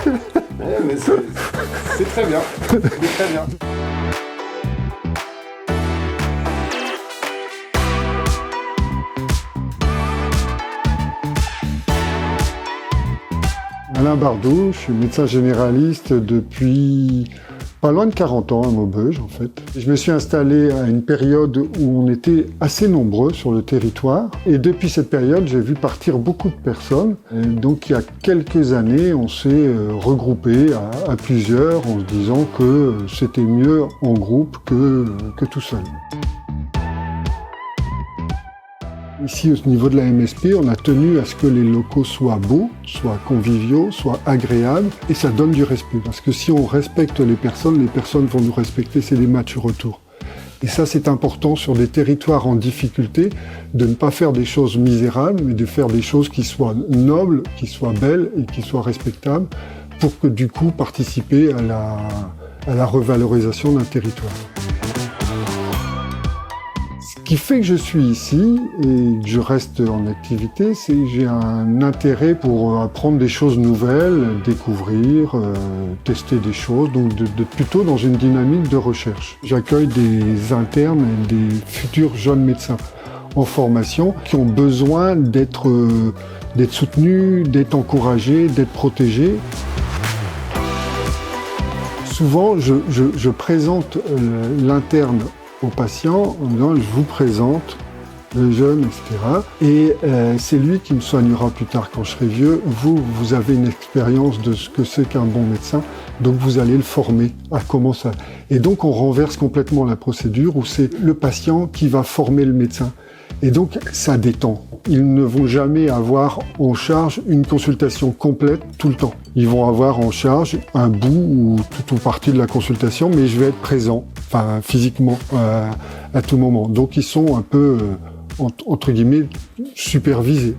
Ouais, mais c'est très bien. C'est très bien. Alain Bardot, je suis médecin généraliste depuis pas loin de 40 ans à Maubeuge en fait. Je me suis installé à une période où on était assez nombreux sur le territoire et depuis cette période j'ai vu partir beaucoup de personnes. Et donc il y a quelques années on s'est regroupé à plusieurs en se disant que c'était mieux en groupe que tout seul. Ici, au niveau de la MSP, on a tenu à ce que les locaux soient beaux, soient conviviaux, soient agréables, et ça donne du respect. Parce que si on respecte les personnes vont nous respecter, c'est des matchs retour. Et ça, c'est important sur des territoires en difficulté, de ne pas faire des choses misérables, mais de faire des choses qui soient nobles, qui soient belles et qui soient respectables, pour que du coup, participer à la revalorisation d'un territoire. Ce qui fait que je suis ici et que je reste en activité, c'est que j'ai un intérêt pour apprendre des choses nouvelles, découvrir, tester des choses, donc plutôt dans une dynamique de recherche. J'accueille des internes et des futurs jeunes médecins en formation qui ont besoin d'être soutenus, d'être encouragés, d'être protégés. Souvent, je présente l'interne aux patients en disant « je vous présente le jeune, etc. » Et c'est lui qui me soignera plus tard quand je serai vieux. Vous avez une expérience de ce que c'est qu'un bon médecin, donc vous allez le former à comment ça... Et donc on renverse complètement la procédure où c'est le patient qui va former le médecin. Et donc ça détend. Ils ne vont jamais avoir en charge une consultation complète tout le temps. Ils vont avoir en charge un bout ou toute ou partie de la consultation, mais je vais être présent, enfin physiquement, à tout moment. Donc ils sont un peu, entre guillemets, supervisés.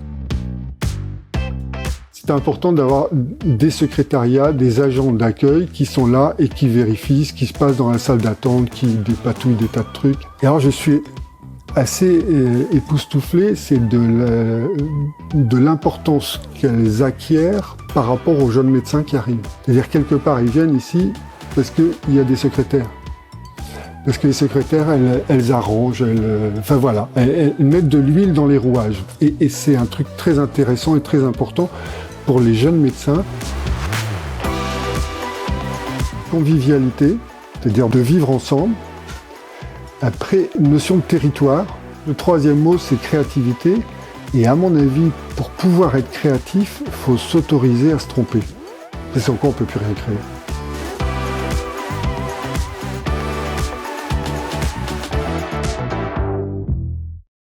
C'est important d'avoir des secrétariats, des agents d'accueil qui sont là et qui vérifient ce qui se passe dans la salle d'attente, qui dépatouillent des tas de trucs. Et alors je suis assez époustouflé, c'est de l'importance qu'elles acquièrent par rapport aux jeunes médecins qui arrivent. C'est-à-dire quelque part, ils viennent ici parce qu'il y a des secrétaires. Parce que les secrétaires, elles arrangent, enfin voilà, elles mettent de l'huile dans les rouages. Et c'est un truc très intéressant et très important pour les jeunes médecins. Convivialité, c'est-à-dire de vivre ensemble. Après, notion de territoire. Le troisième mot, c'est créativité. Et à mon avis, pour pouvoir être créatif, il faut s'autoriser à se tromper. C'est sans quoi on ne peut plus rien créer.